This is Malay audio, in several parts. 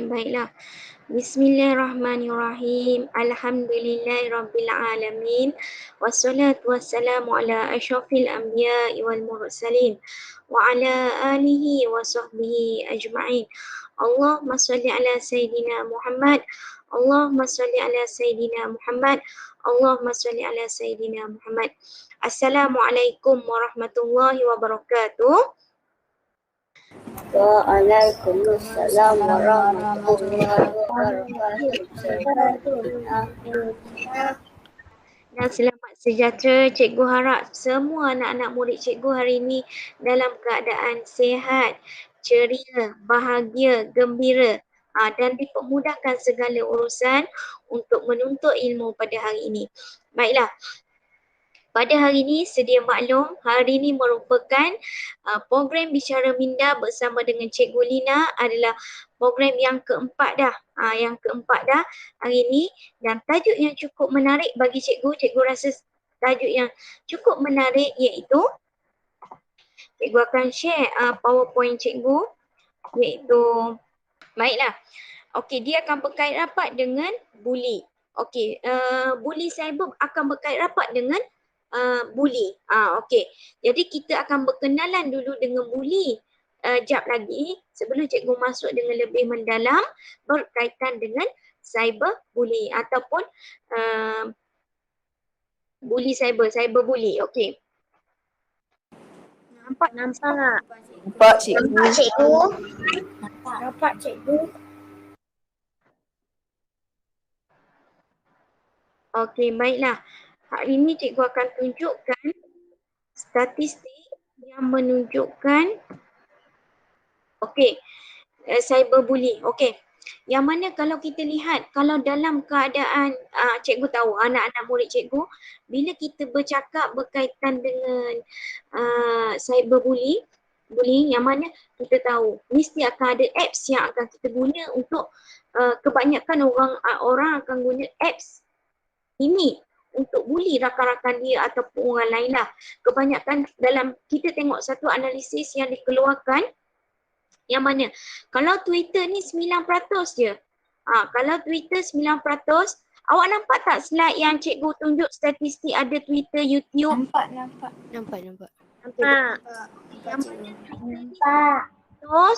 baiklah. Bismillahirrahmanirrahim. Alhamdulillahirabbil alamin. Wassalatu wassalamu ala asyrafil anbiya'i wal mursalin wa ala alihi wa sahbihi ajma'in. Allahumma salli ala sayyidina Muhammad. Allahumma salli ala sayyidina Muhammad. Allahumma salli ala sayyidina Muhammad. Assalamualaikum warahmatullahi wabarakatuh. Waalaikumsalam warahmatullahi wabarakatuh. Dan selamat sejahtera. Cikgu harap semua anak-anak murid cikgu hari ini dalam keadaan sihat, ceria, bahagia, gembira dan dipermudahkan segala urusan untuk menuntut ilmu pada hari ini. Baiklah. Pada hari ini sedia maklum, hari ini merupakan program Bicara Minda bersama dengan Cikgu Lina adalah program yang keempat dah. Yang keempat dah hari ini, dan tajuk yang cukup menarik bagi cikgu rasa tajuk yang cukup menarik iaitu cikgu akan share PowerPoint cikgu iaitu, baiklah. Okey, dia akan berkait rapat dengan bully. Okey, bully cyber akan berkait rapat dengan bully. Okey. Jadi kita akan berkenalan dulu dengan bully. Jap lagi sebelum cikgu masuk dengan lebih mendalam berkaitan dengan cyber bully ataupun bully cyber bully. Okey. Nampak cikgu. Nampak cikgu. Okey, baiklah. Hari ini cikgu akan tunjukkan statistik yang menunjukkan cyberbully. Okey. Yang mana kalau kita lihat, kalau dalam keadaan cikgu tahu anak-anak murid cikgu, bila kita bercakap berkaitan dengan cyberbully, yang mana kita tahu mesti akan ada apps yang akan kita guna untuk kebanyakan orang akan guna apps ini untuk bully rakan-rakan dia ataupun orang lain lah. Kebanyakan dalam kita tengok satu analisis yang dikeluarkan yang mana kalau Twitter ni 9% je. Kalau Twitter 9%, awak nampak tak slide yang cikgu tunjuk statistik ada Twitter, YouTube? Nampak. Terus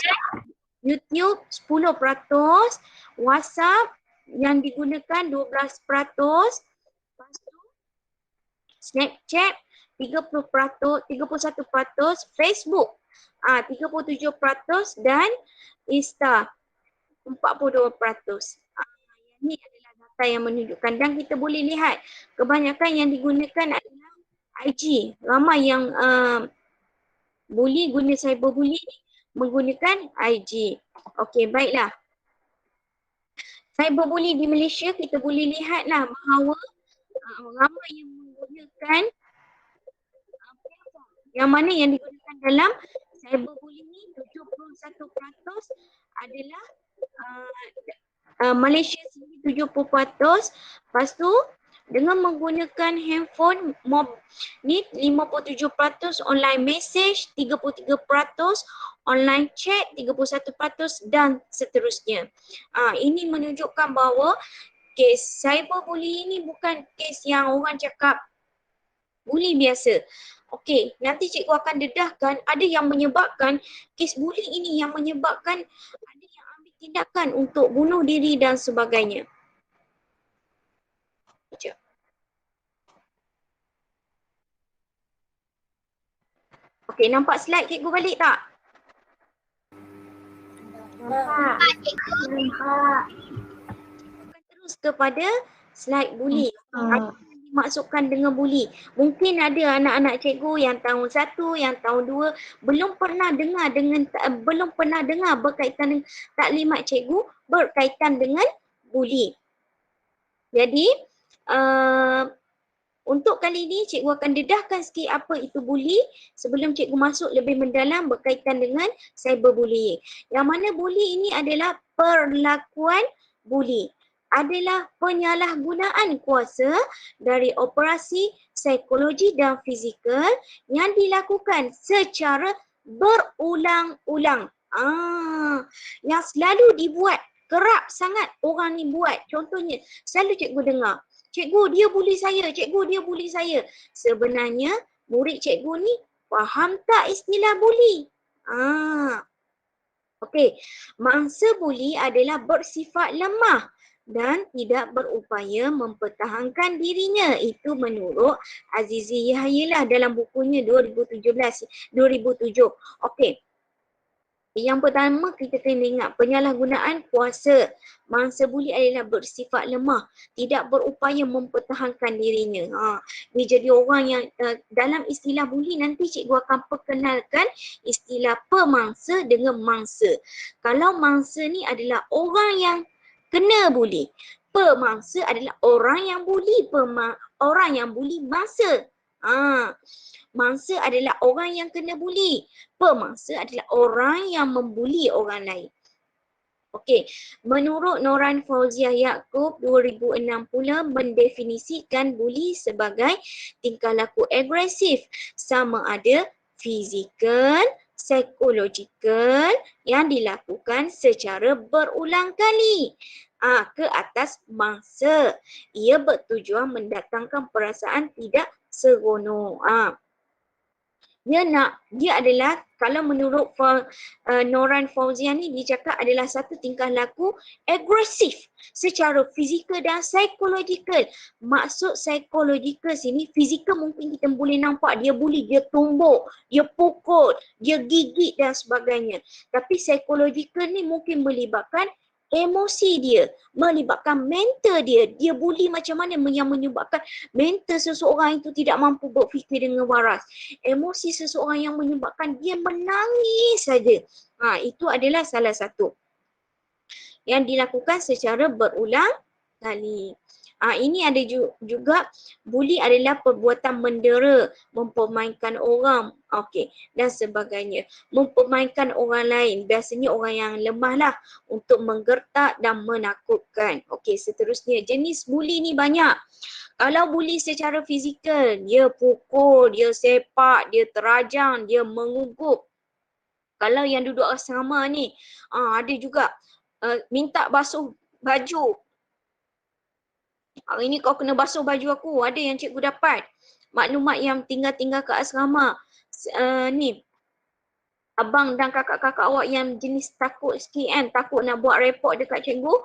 YouTube 10%, WhatsApp yang digunakan 12%, lepas tu Snapchat 30%, 31%, Facebook 37% dan Insta 42%. Ini adalah data yang menunjukkan, dan kita boleh lihat kebanyakan yang digunakan adalah IG. Ramai yang bully guna cyberbully menggunakan IG. Okey, baiklah. Cyberbully di Malaysia kita boleh lihatlah bahawa ramai yang menggunakan yang mana yang digunakan dalam cyberbully ni 71% adalah Malaysia sendiri 70%. Lepas tu dengan menggunakan handphone ni 57%, online message 33%, online chat 31% dan seterusnya. Ini menunjukkan bahawa kes cyberbully ini bukan kes yang orang cakap bully biasa. Okey, nanti cikgu akan dedahkan ada yang menyebabkan kes bully ini yang menyebabkan ada yang ambil tindakan untuk bunuh diri dan sebagainya. Okey, nampak slide cikgu balik tak? Nampak. Akan terus kepada slide bully. Apa yang dimaksudkan dengan bully? Mungkin ada anak-anak cikgu yang tahun 1, yang tahun 2 belum pernah dengar berkaitan dengan taklimat cikgu berkaitan dengan bully. Jadi untuk kali ini cikgu akan dedahkan sikit apa itu bully sebelum cikgu masuk lebih mendalam berkaitan dengan cyberbullying. Yang mana bully ini adalah perlakuan bully. Adalah penyalahgunaan kuasa dari operasi psikologi dan fizikal yang dilakukan secara berulang-ulang. Yang selalu dibuat kerap sangat orang ni buat. Contohnya, selalu cikgu dengar, cikgu dia bully saya, cikgu dia bully saya. Sebenarnya murid cikgu ni faham tak istilah bully? Okey, mangsa buli adalah bersifat lemah dan tidak berupaya mempertahankan dirinya. Itu menurut Azizi Yahya lah dalam bukunya 2007. Okey. Yang pertama kita kena ingat penyalahgunaan kuasa. Mangsa buli adalah bersifat lemah, tidak berupaya mempertahankan dirinya. Dia jadi orang yang dalam istilah buli nanti cikgu akan perkenalkan istilah pemangsa dengan mangsa. Kalau mangsa ni adalah orang yang kena buli, pemangsa adalah orang yang buli, orang yang buli mangsa. Mangsa adalah orang yang kena buli. Pemangsa adalah orang yang membuli orang lain. Okey, menurut Noran Fauziah Yaakob 2006 pula mendefinisikan buli sebagai tingkah laku agresif sama ada fizikal, psikologikal yang dilakukan secara berulang kali ke atas mangsa. Ia bertujuan mendatangkan perasaan tidak seronok. Dia adalah, kalau menurut Noran Fauziah ni, dia cakap adalah satu tingkah laku agresif secara fizikal dan psikologikal. Maksud psikologikal sini, fizikal mungkin kita boleh nampak dia bully, dia tumbuk, dia pukul, dia gigit dan sebagainya. Tapi psikologikal ni mungkin melibatkan emosi dia, melibatkan mental dia. Dia bully macam mana yang menyebabkan mental seseorang itu tidak mampu berfikir dengan waras. Emosi seseorang yang menyebabkan dia menangis saja. Itu adalah salah satu yang dilakukan secara berulang kali. Ini ada juga bully adalah perbuatan mendera, mempermainkan orang, dan sebagainya. Mempermainkan orang lain, biasanya orang yang lemah lah, untuk menggertak dan menakutkan. Seterusnya, jenis bully ni banyak. Kalau bully secara fizikal, dia pukul, dia sepak, dia terajang, dia mengugup. Kalau yang duduk asrama ni, ada juga minta basuh baju. Hari ni kau kena basuh baju aku. Ada yang cikgu dapat maklumat yang tinggal-tinggal kat asrama. Ni abang dan kakak-kakak awak yang jenis takut sikit kan, takut nak buat report dekat cikgu.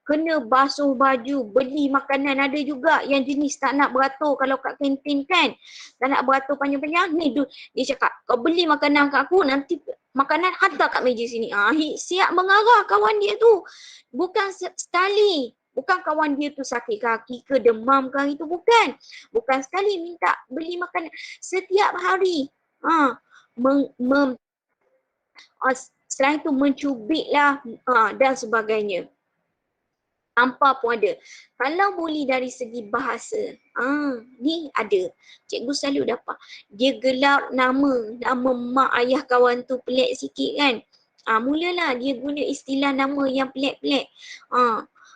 Kena basuh baju, beli makanan. Ada juga yang jenis tak nak beratur kalau kat kantin kan. Tak nak beratur panjang-panjang. Ni dia cakap, kau beli makanan kat aku, nanti makanan hantar kat meja sini. Siap mengarah kawan dia tu. Bukan sekali. Bukan kawan dia tu sakit kaki ke demam ke, itu bukan. Bukan sekali minta beli makanan. Setiap hari. Selain itu mencubit lah dan sebagainya. Tanpa pun ada. Kalau bully dari segi bahasa, ni ada. Cikgu selalu dapat. Dia gelar nama mak ayah kawan tu pelik sikit kan. Mulalah dia guna istilah nama yang pelik-pelik.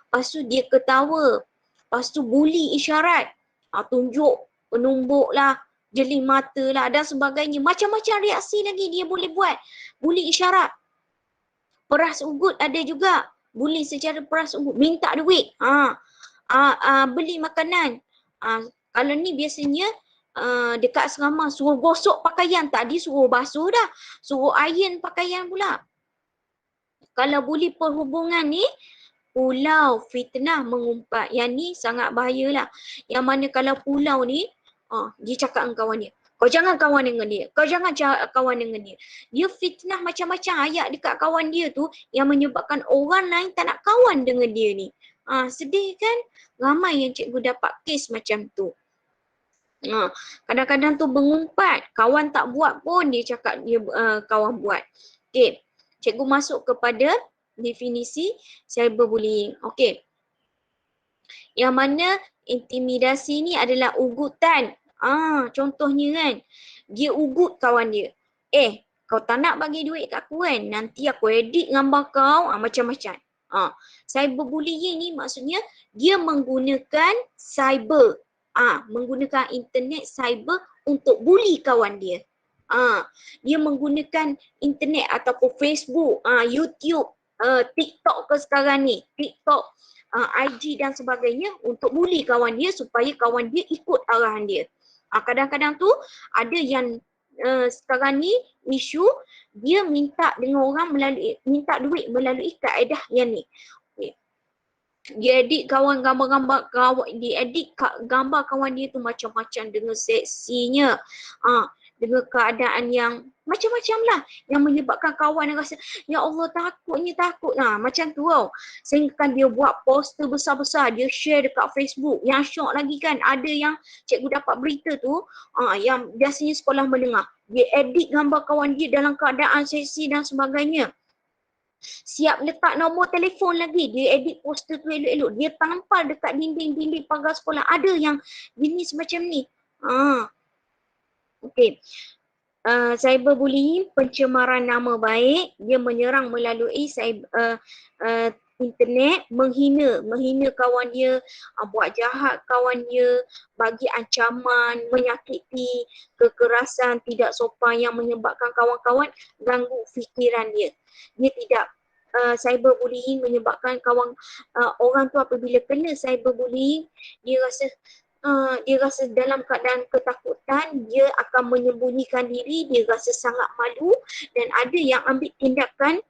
Lepas tu dia ketawa. Lepas tu bully isyarat. Tunjuk, penumbuk lah, jeli mata lah dan sebagainya. Macam-macam reaksi lagi dia boleh buat. Bully isyarat. Peras ugut ada juga. Bully secara peras ugut. Minta duit. Beli makanan. Kalau ni biasanya dekat asrama suruh gosok pakaian. Tadi suruh basuh dah. Suruh iron pakaian pula. Kalau bully perhubungan ni, pulau, fitnah, mengumpat. Yang ni sangat bahayalah. Yang mana kalau pulau ni, dia cakap dengan kawan dia, kau jangan kawan dengan dia. Kau jangan kawan dengan dia. Dia fitnah macam-macam ayat dekat kawan dia tu yang menyebabkan orang lain tak nak kawan dengan dia ni. Sedih kan? Ramai yang cikgu dapat kes macam tu. Kadang-kadang tu mengumpat. Kawan tak buat pun dia cakap dia kawan buat. Cikgu masuk kepada definisi cyberbullying. Yang mana intimidasi ni adalah ugutan. Contohnya kan, dia ugut kawan dia. Kau tak nak bagi duit kat aku kan, nanti aku edit gambar kau, macam-macam. Cyberbullying ni maksudnya dia menggunakan cyber, menggunakan internet cyber untuk bully kawan dia. Dia menggunakan internet ataupun Facebook, YouTube TikTok ke sekarang ni, TikTok, IG dan sebagainya untuk bully kawan dia supaya kawan dia ikut arahan dia. Kadang-kadang tu ada yang sekarang ni isu dia minta dengan orang minta duit melalui kaedah yang ni. Okay. Dia edit gambar gambar kawan dia tu macam-macam dengan seksinya. Dengan keadaan yang macam-macam lah yang menyebabkan kawan rasa ya Allah takut. Macam tu tau. Sehingga kan dia buat poster besar-besar, dia share dekat Facebook. Yang syok lagi kan ada yang cikgu dapat berita tu yang biasanya sekolah menengah. Dia edit gambar kawan dia dalam keadaan seksi dan sebagainya. Siap letak nombor telefon lagi. Dia edit poster tu elok-elok. Dia tampal dekat dinding-dinding pagar sekolah. Ada yang jenis macam ni. Okey. Cyberbullying, pencemaran nama baik. Dia menyerang melalui internet, menghina kawan dia, buat jahat kawan dia, bagi ancaman, menyakiti, kekerasan, tidak sopan yang menyebabkan kawan-kawan ganggu fikiran dia. Dia tidak cyberbullying menyebabkan orang tu apabila kena cyberbullying dia rasa dalam keadaan ketakutan, dia akan menyembunyikan diri, dia rasa sangat malu dan ada yang ambil tindakan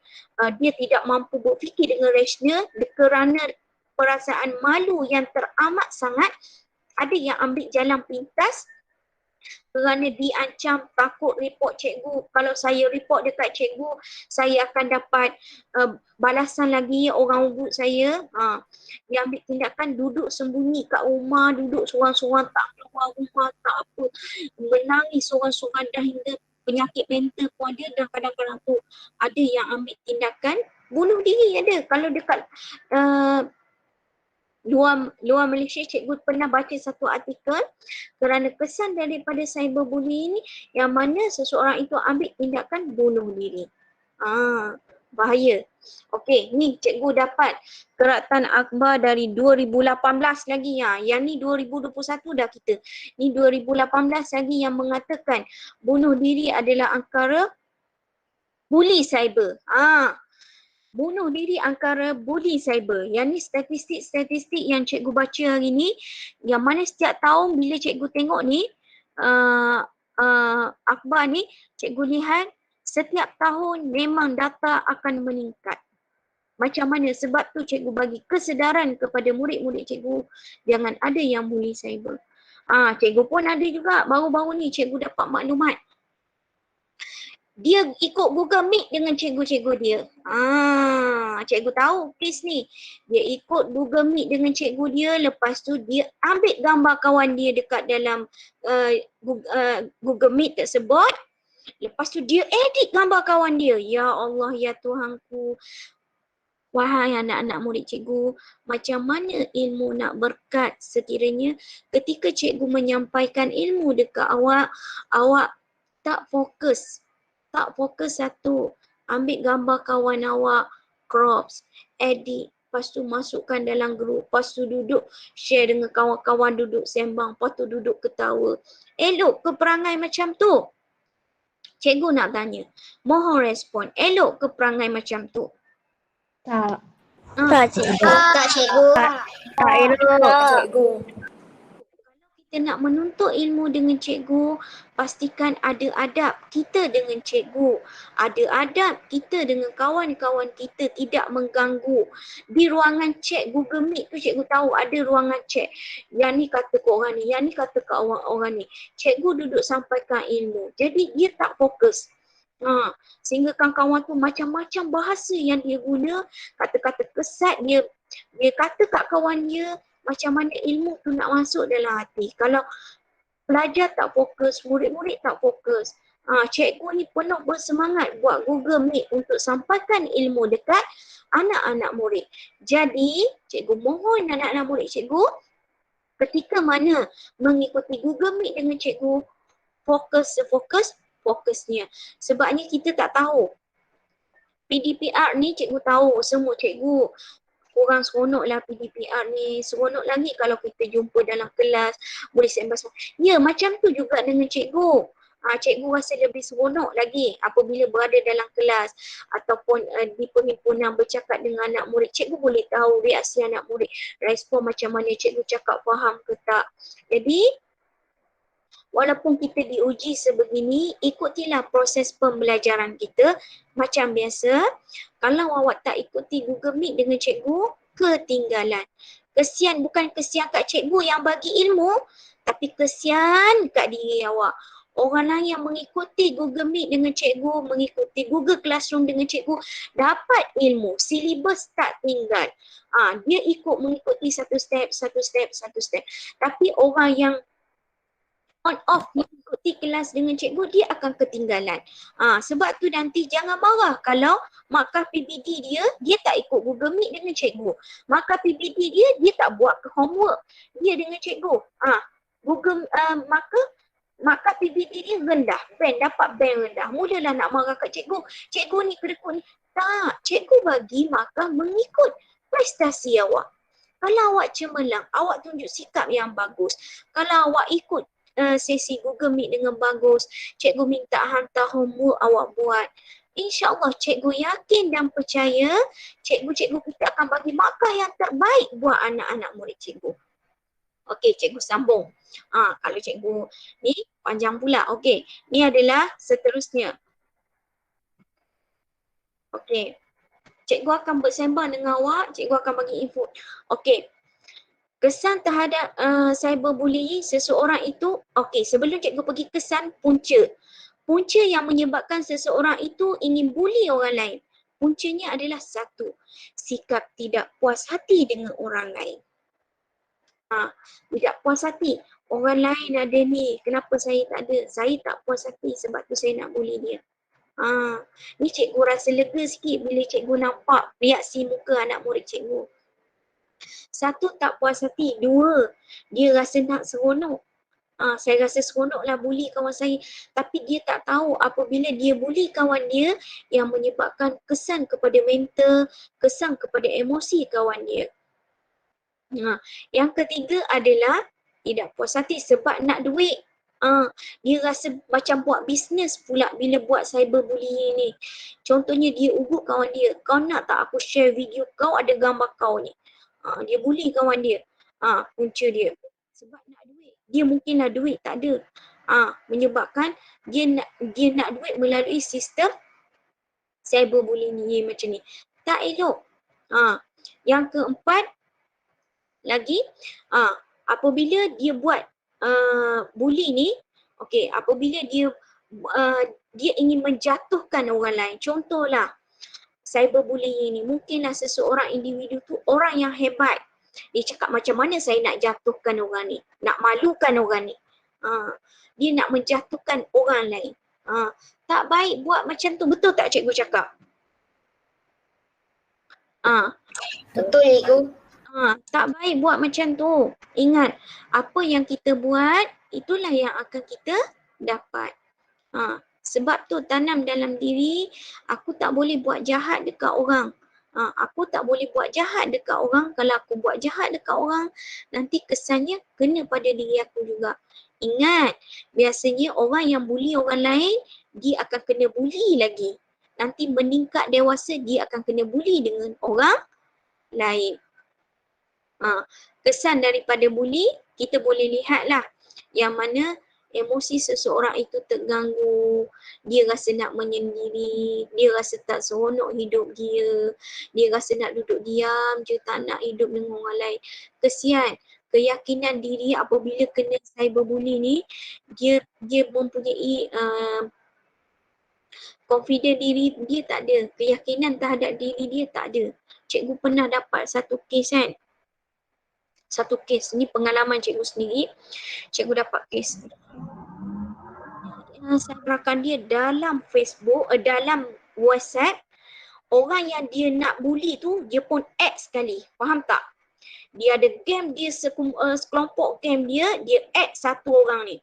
dia tidak mampu berfikir dengan rasional kerana perasaan malu yang teramat sangat. Ada yang ambil jalan pintas kerana diancam, takut report cikgu. Kalau saya report dekat cikgu, saya akan dapat balasan lagi orang urut saya. Dia ambil tindakan duduk sembunyi kat rumah, duduk seorang-seorang, tak keluar rumah, tak apa. Menangis seorang-seorang dah hingga penyakit mental pun ada dan kadang-kadang tu ada yang ambil tindakan bunuh diri ada. Kalau dekat luar Malaysia, cikgu pernah baca satu artikel kerana kesan daripada cyberbullying ni yang mana seseorang itu ambil tindakan bunuh diri. Bahaya. Okey, ni cikgu dapat keratan akhbar dari 2018 lagi. Yang ni 2021 dah kita. Ni 2018 lagi yang mengatakan bunuh diri adalah angkara bully cyber. Bunuh diri angkara bully cyber. Yang ni statistik yang cikgu baca hari ni, yang mana setiap tahun bila cikgu tengok ni akhbar ni, cikgu lihat setiap tahun memang data akan meningkat. Macam mana? Sebab tu cikgu bagi kesedaran kepada murid-murid cikgu jangan ada yang bully cyber. Cikgu pun ada juga baru-baru ni cikgu dapat maklumat. Dia ikut Google Meet dengan cikgu-cikgu dia. Cikgu tahu kes ni. Dia ikut Google Meet dengan cikgu dia, lepas tu dia ambil gambar kawan dia dekat dalam Google Meet tersebut. Lepas tu dia edit gambar kawan dia. Ya Allah, ya Tuhanku. Wahai anak-anak murid cikgu, macam mana ilmu nak berkat sekiranya ketika cikgu menyampaikan ilmu dekat awak tak fokus. Tak fokus satu. Ambil gambar kawan awak, crops, edit, lepas tu masukkan dalam grup, lepas tu duduk share dengan kawan-kawan, duduk sembang, lepas tu duduk ketawa. Elok ke perangai macam tu? Cikgu nak tanya. Mohon respon. Elok ke perangai macam tu? Tak. Tak cikgu. Tak cikgu. Tak elok cikgu. Kita nak menuntut ilmu dengan cikgu, pastikan ada adab kita dengan cikgu. Ada adab kita dengan kawan-kawan kita, tidak mengganggu. Di ruangan chat Google Meet tu cikgu tahu ada ruangan chat. Yang ni kata ke orang ni, yang ni kata ke orang ni. Cikgu duduk sampaikan ilmu. Jadi dia tak fokus. Sehingga kawan tu macam-macam bahasa yang dia guna, kata-kata kesat dia kata kat kawan dia, macam mana ilmu tu nak masuk dalam hati. Kalau pelajar tak fokus, murid-murid tak fokus, cikgu ni penuh bersemangat buat Google Meet untuk sampaikan ilmu dekat anak-anak murid. Jadi, cikgu mohon anak-anak murid cikgu, ketika mana mengikuti Google Meet dengan cikgu, fokusnya. Sebabnya kita tak tahu. PDPR ni cikgu tahu, semua cikgu kurang seronoklah PDPR ni. Seronok lagi kalau kita jumpa dalam kelas, boleh sembang. Ya, macam tu juga dengan cikgu. Cikgu rasa lebih seronok lagi apabila berada dalam kelas ataupun di perhimpunan bercakap dengan anak murid. Cikgu boleh tahu reaksi anak murid, respon macam mana, cikgu cakap faham ke tak. Jadi walaupun kita diuji sebegini, ikutilah proses pembelajaran kita macam biasa. Kalau awak tak ikuti Google Meet dengan cikgu, ketinggalan. Kesian, bukan kesian kat cikgu yang bagi ilmu, tapi kesian kat diri awak. Orang lain yang mengikuti Google Meet dengan cikgu, mengikuti Google Classroom dengan cikgu, dapat ilmu, silibus tak tinggal. Dia mengikuti satu step. Tapi orang yang on off mengikuti kelas dengan cikgu, dia akan ketinggalan. Sebab tu nanti jangan marah kalau markah PBD dia tak ikut Google Meet dengan cikgu. Markah PBD dia tak buat homework dia dengan cikgu. Google markah PBD dia rendah, dapat band rendah. Mulalah nak marah kat cikgu. Cikgu ni kedekut ni. Tak, cikgu bagi markah mengikut prestasi awak. Kalau awak cemerlang, awak tunjuk sikap yang bagus. Kalau awak ikut sesi Google Meet dengan bagus, cikgu minta hantar homework, awak buat. InsyaAllah cikgu yakin dan percaya cikgu-cikgu kita akan bagi markah yang terbaik buat anak-anak murid cikgu. Okey, cikgu sambung. Kalau cikgu ni panjang pula. Okey, ni adalah seterusnya. Okey, cikgu akan bersembang dengan awak, cikgu akan bagi info. Okey. Kesan terhadap cyberbullying seseorang itu, okey, sebelum cikgu pergi kesan, punca. Punca yang menyebabkan seseorang itu ingin bully orang lain. Puncanya adalah satu, sikap tidak puas hati dengan orang lain. Tidak puas hati. Orang lain ada ni, kenapa saya tak ada? Saya tak puas hati sebab tu saya nak bully dia. Ni cikgu rasa lega sikit bila cikgu nampak reaksi muka anak murid cikgu. Satu, tak puas hati. Dua, dia rasa nak seronok. Saya rasa seronoklah bully kawan saya. Tapi dia tak tahu apabila dia bully kawan dia yang menyebabkan kesan kepada mental, kesan kepada emosi kawan dia. Yang ketiga adalah tidak puas hati sebab nak duit. Dia rasa macam buat bisnes pula bila buat cyberbullying ni. Contohnya dia ugut kawan dia. Kau nak tak aku share video kau ada gambar kau ni. Dia bully kawan dia. Punca dia. Sebab nak duit. Dia mungkinlah duit tak ada. Menyebabkan dia nak duit melalui sistem cyberbullying ni macam ni. Tak elok. Yang keempat lagi, apabila dia buat bully ni, okey, apabila dia ingin menjatuhkan orang lain. Contohlah cyberbullying ni, mungkinlah seseorang individu tu orang yang hebat. Dia cakap macam mana saya nak jatuhkan orang ni, nak malukan orang ni. Dia nak menjatuhkan orang lain. Tak baik buat macam tu, betul tak cikgu cakap? Betul cikgu. Tak baik buat macam tu. Ingat, apa yang kita buat, itulah yang akan kita dapat. Sebab tu tanam dalam diri, aku tak boleh buat jahat dekat orang. Aku tak boleh buat jahat dekat orang. Kalau aku buat jahat dekat orang, nanti kesannya kena pada diri aku juga. Ingat, biasanya orang yang bully orang lain, dia akan kena bully lagi. Nanti meningkat dewasa, dia akan kena bully dengan orang lain. Kesan daripada bully, kita boleh lihatlah yang mana emosi seseorang itu terganggu, dia rasa nak menyendiri, dia rasa tak seronok hidup dia rasa nak duduk diam je, tak nak hidup dengan orang lain. Kesian, keyakinan diri apabila kena cyberbully ni, dia mempunyai confident diri dia tak ada, keyakinan terhadap diri dia tak ada. Cikgu pernah dapat satu kes kan, satu kes ni pengalaman cikgu sendiri. Cikgu dapat kes saya rakan dia dalam Facebook, dalam WhatsApp. Orang yang dia nak bully tu, dia pun add sekali. Faham tak? Dia ada game dia, sekelompok game dia add satu orang ni.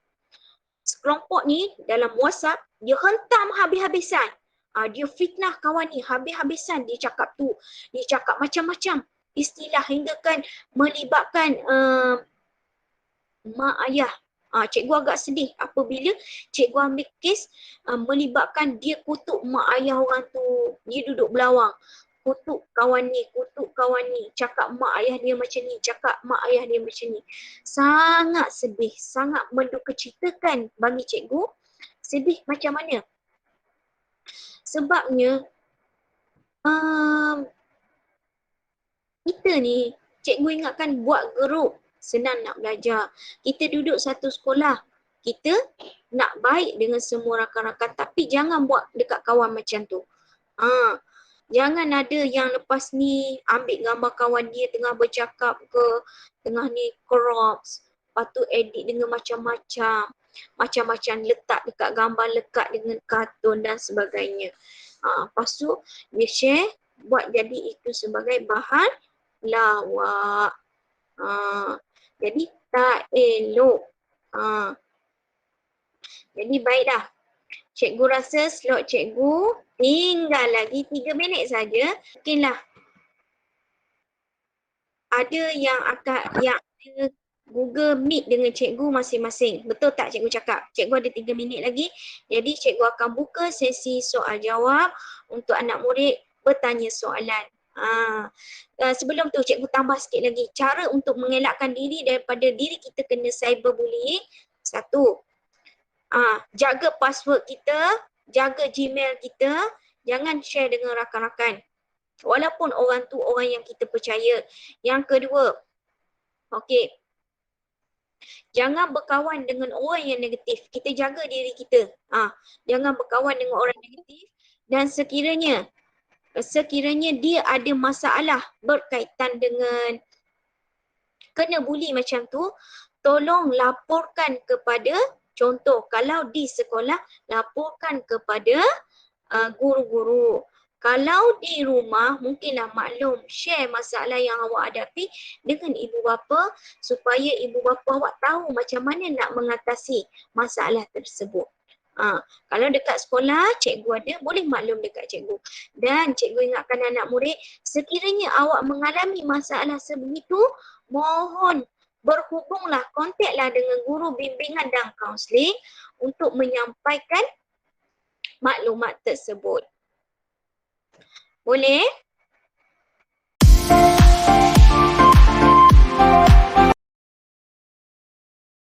Sekelompok ni dalam WhatsApp, dia hentam habis-habisan. Dia fitnah kawan ni habis-habisan. Dia cakap tu, dia cakap macam-macam istilah hingga kan melibatkan mak ayah. Cikgu agak sedih apabila cikgu ambil kes melibatkan dia kutuk mak ayah orang tu. Dia duduk belawang. Kutuk kawan ni, cakap mak ayah dia macam ni, cakap mak ayah dia macam ni. Sangat sedih, sangat mendukacitakan bagi cikgu. Sedih macam mana? Sebabnya kita ni, cikgu ingatkan buat grup, senang nak belajar. Kita duduk satu sekolah, kita nak baik dengan semua rakan-rakan, tapi jangan buat dekat kawan macam tu. Jangan ada yang lepas ni ambil gambar kawan dia tengah bercakap ke, tengah ni crops, lepas tu edit dengan macam-macam, letak dekat gambar, lekat dengan kartun dan sebagainya. Lepas tu dia share, buat jadi itu sebagai bahan lawak. Jadi tak elok. Jadi baik dah. Cikgu rasa slot cikgu tinggal lagi 3 minit saja. Mungkinlah ada yang ada Google Meet dengan cikgu masing-masing. Betul tak cikgu cakap? Cikgu ada 3 minit lagi. Jadi cikgu akan buka sesi soal jawab untuk anak murid bertanya soalan. Sebelum tu cikgu tambah sikit lagi. Cara untuk mengelakkan diri daripada diri kita kena cyberbullying. 1. Jaga password kita, jaga Gmail kita, jangan share dengan rakan-rakan. Walaupun orang tu orang yang kita percaya. Yang kedua, jangan berkawan dengan orang yang negatif. Kita jaga diri kita. Jangan berkawan dengan orang negatif. Dan sekiranya dia ada masalah berkaitan dengan kena bully macam tu, tolong laporkan kepada, contoh kalau di sekolah, laporkan kepada guru-guru. Kalau di rumah, mungkinlah maklum share masalah yang awak hadapi dengan ibu bapa supaya ibu bapa awak tahu macam mana nak mengatasi masalah tersebut. Kalau dekat sekolah, cikgu ada, boleh maklum dekat cikgu. Dan cikgu ingatkan anak murid, sekiranya awak mengalami masalah sebegitu, mohon berhubunglah, kontaklah dengan guru bimbingan dan kaunseling untuk menyampaikan maklumat tersebut. Boleh?